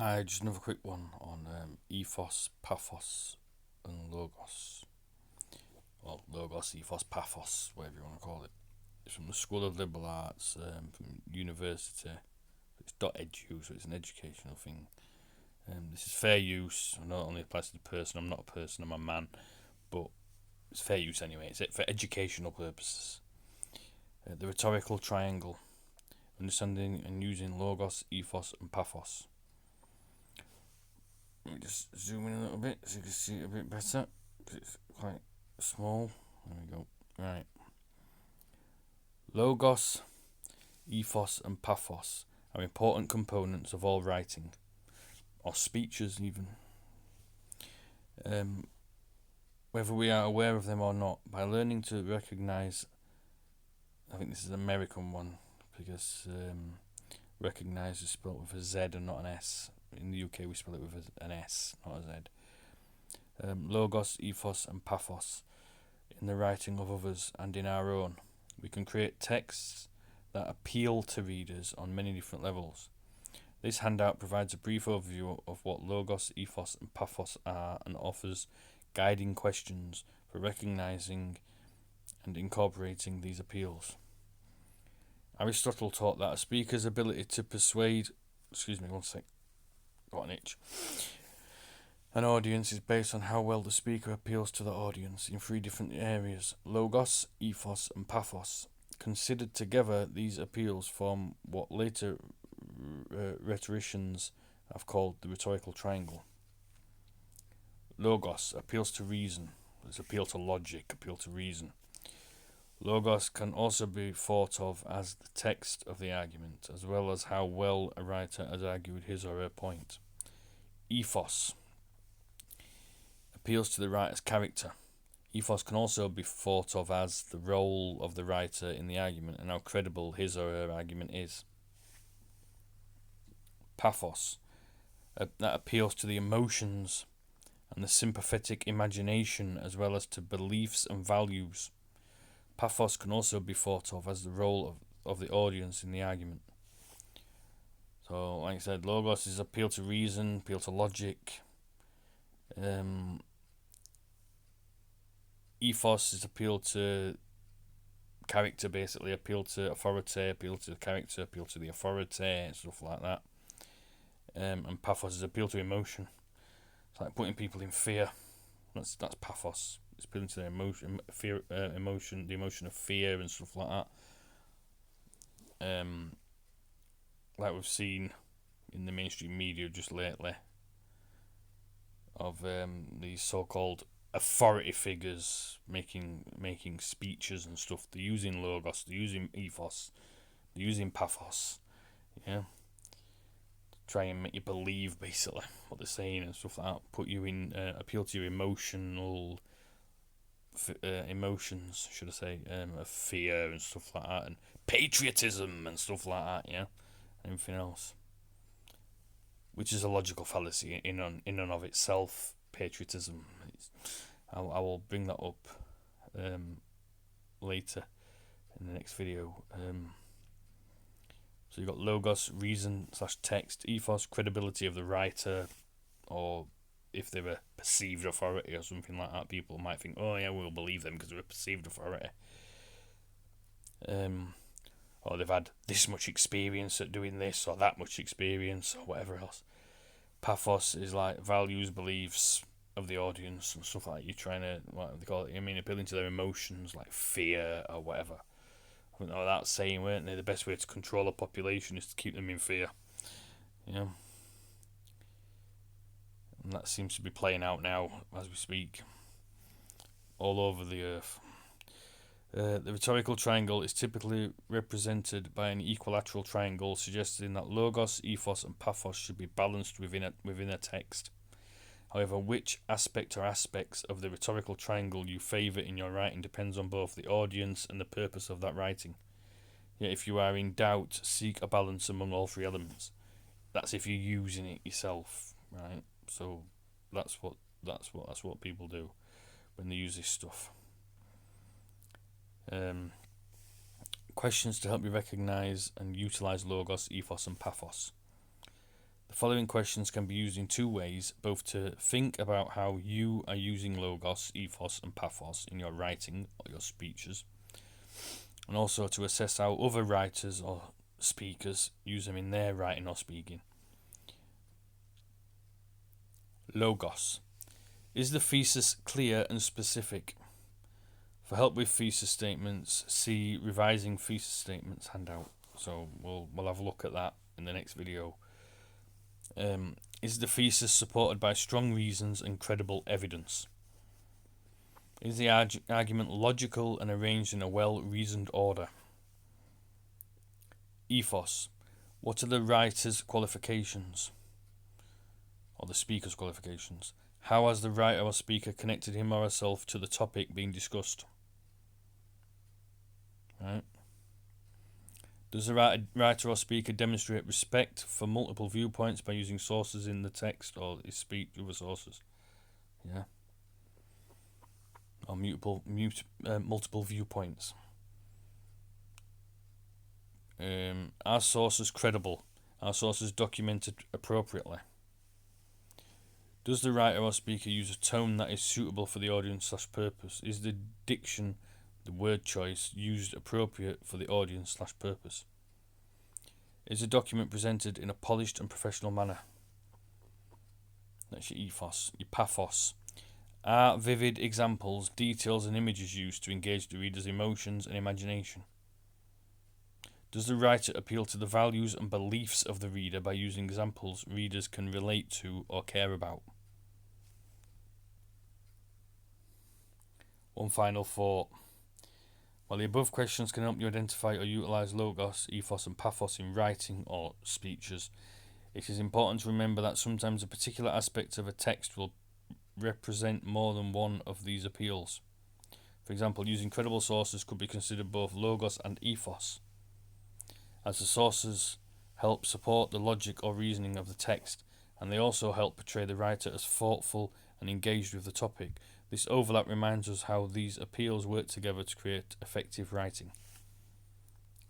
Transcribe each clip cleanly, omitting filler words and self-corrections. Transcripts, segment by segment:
Hi, just another quick one on ethos, pathos, and logos. Well, logos, ethos, pathos, whatever you want to call it. It's from the School of Liberal Arts, from university. It's .edu, so it's an educational thing. This is fair use. Not only applies to the person. I'm not a person. I'm a man, but it's fair use anyway. It's for educational purposes. The rhetorical triangle: understanding and using logos, ethos, and pathos. Let me just zoom in a little bit so you can see it a bit better, because it's quite small. There we go. Right. Logos, ethos, and pathos are important components of all writing, or speeches even. Whether we are aware of them or not, by learning to recognise, I think this is an American one, because recognise is spelled with a Z and not an S. In the UK we spell it with an S, not a Z. Logos, ethos, and pathos in the writing of others and in our own. We can create texts that appeal to readers on many different levels. This handout provides a brief overview of what logos, ethos, and pathos are and offers guiding questions for recognizing and incorporating these appeals. Aristotle taught that a speaker's ability to persuade, got an itch, an audience is based on how well the speaker appeals to the audience in three different areas: logos, ethos, and pathos. Considered together, these appeals form what later rhetoricians have called the rhetorical triangle. Logos appeals to reason. There's appeal to logic, appeal to reason. Logos can also be thought of as the text of the argument, as well as how well a writer has argued his or her point. Ethos appeals to the writer's character. Ethos can also be thought of as the role of the writer in the argument and how credible his or her argument is. Pathos that appeals to the emotions and the sympathetic imagination, as well as to beliefs and values. Pathos can also be thought of as the role of the audience in the argument. So, like I said, logos is appeal to reason, appeal to logic. Ethos is appeal to character, basically, appeal to authority, appeal to the character, appeal to the authority, and stuff like that. And pathos is appeal to emotion. It's like putting people in fear. That's pathos. It's appealing to their emotion, fear, emotion, the emotion of fear and stuff like that. Like we've seen in the mainstream media just lately, of these so-called authority figures making speeches and stuff. They're using logos, they're using ethos, they're using pathos, yeah, to try and make you believe basically what they're saying and stuff like that. Put you in, appeal to your emotional emotions, should I say, of fear and stuff like that, and patriotism and stuff like that, yeah, and everything else, which is a logical fallacy in and of itself. Patriotism. I will bring that up later in the next video. So you've got logos, reason / text, ethos, credibility of the writer, or if they're a perceived authority or something like that, people might think, oh yeah, we'll believe them because they're a perceived authority. Or they've had this much experience at doing this, or that much experience, or whatever else. Pathos is like values, beliefs of the audience and stuff like that. You're trying to, what they call it, appealing to their emotions, like fear or whatever. I think that saying, weren't they? The best way to control a population is to keep them in fear. Yeah. And that seems to be playing out now as we speak, all over the earth. The rhetorical triangle is typically represented by an equilateral triangle, suggesting that logos, ethos, and pathos should be balanced within a text. However, which aspect or aspects of the rhetorical triangle you favour in your writing depends on both the audience and the purpose of that writing. Yet, if you are in doubt, seek a balance among all three elements. That's if you're using it yourself, right? So that's what people do when they use this stuff. Questions to help you recognise and utilise logos, ethos, and pathos. The following questions can be used in two ways, both to think about how you are using logos, ethos, and pathos in your writing or your speeches, and also to assess how other writers or speakers use them in their writing or speaking. Logos. Is the thesis clear and specific? For help with thesis statements, see Revising Thesis Statements handout. So we'll have a look at that in the next video. Is the thesis supported by strong reasons and credible evidence? Is the argument logical and arranged in a well-reasoned order? Ethos. What are the writer's qualifications? Or the speaker's qualifications? How has the writer or speaker connected him or herself to the topic being discussed? Right. Does the writer or speaker demonstrate respect for multiple viewpoints by using sources in the text or his speech other sources? Yeah. Or multiple viewpoints. Are sources credible? Are sources documented appropriately? Does the writer or speaker use a tone that is suitable for the audience/purpose? Is the diction, the word choice, used appropriate for the audience/purpose? Is the document presented in a polished and professional manner? That's your ethos. Your pathos. Are vivid examples, details and images used to engage the reader's emotions and imagination? Does the writer appeal to the values and beliefs of the reader by using examples readers can relate to or care about? One final thought. While the above questions can help you identify or utilize logos, ethos and pathos in writing or speeches, it is important to remember that sometimes a particular aspect of a text will represent more than one of these appeals. For example, using credible sources could be considered both logos and ethos, as the sources help support the logic or reasoning of the text, and they also help portray the writer as thoughtful and engaged with the topic. This overlap reminds us how these appeals work together to create effective writing.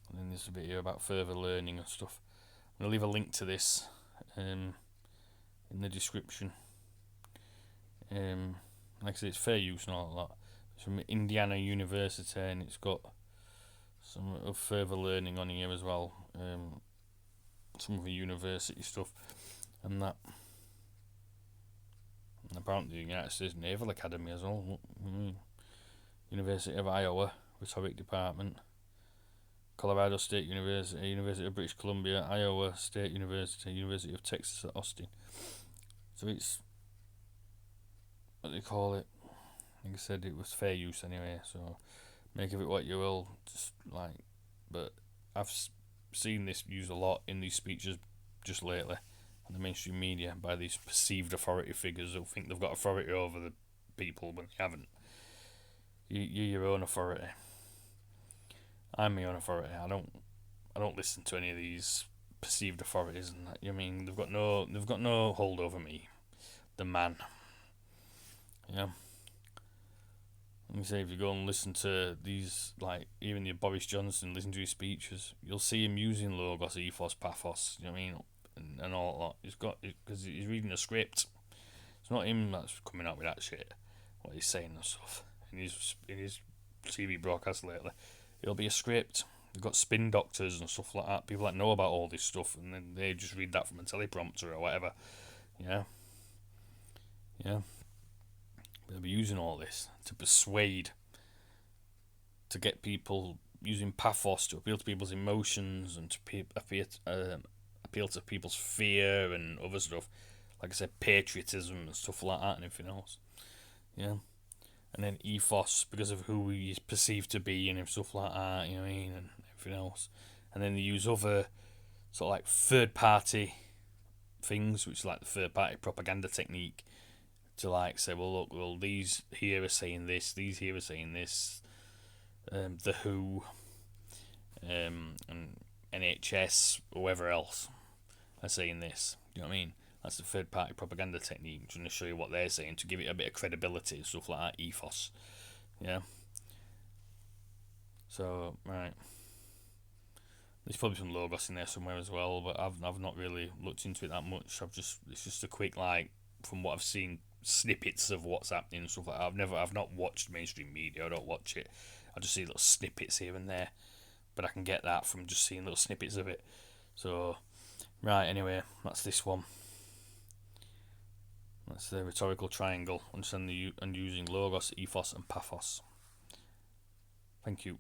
And then there's a bit here about further learning and stuff. I'm going to leave a link to this in the description. Like I said, it's fair use and all that. It's from Indiana University, and it's got some of further learning on here as well. Some of the university stuff and that. And apparently the United States Naval Academy as well. University of Iowa, Rhetoric Department. Colorado State University, University of British Columbia, Iowa State University, University of Texas at Austin. So it's, what they call it, like I said, it was fair use anyway, so make of it what you will, just like, but I've seen this used a lot in these speeches just lately in the mainstream media by these perceived authority figures who think they've got authority over the people when they haven't. You're your own authority. I'm my own authority. I don't listen to any of these perceived authorities and that. You mean they've got no hold over me, the man. Yeah. Let me say, if you go and listen to these, like even your Boris Johnson, listen to his speeches, you'll see him using logos, ethos, pathos. You know what I mean, and all that. He's got, because he's reading a script. It's not him that's coming out with that shit. What he's saying and stuff in his TV broadcast lately. It'll be a script. They've got spin doctors and stuff like that. People that know about all this stuff, and then they just read that from a teleprompter or whatever. Yeah. They'll be using all this to persuade, to get people using pathos to appeal to people's emotions and to appeal to people's fear and other stuff. Like I said, patriotism and stuff like that and everything else. Yeah. And then ethos, because of who he is perceived to be and stuff like that, you know what I mean, and everything else. And then they use other sort of like third party things, which is like the third party propaganda technique, to like say, well look, well these here are saying this, these here are saying this, the WHO, and NHS, whoever else are saying this. You know what I mean? That's the third party propaganda technique, trying to show you what they're saying to give it a bit of credibility and stuff like that, ethos. Yeah. So, right. There's probably some logos in there somewhere as well, but I've not really looked into it that much. It's just a quick, like, from what I've seen, snippets of what's happening and stuff like that. I've not watched mainstream media. I don't watch it. I just see little snippets here and there, but I can get that from just seeing little snippets of it. So right, anyway, that's this one. That's the rhetorical triangle. Understand and using logos, ethos, and pathos. Thank you.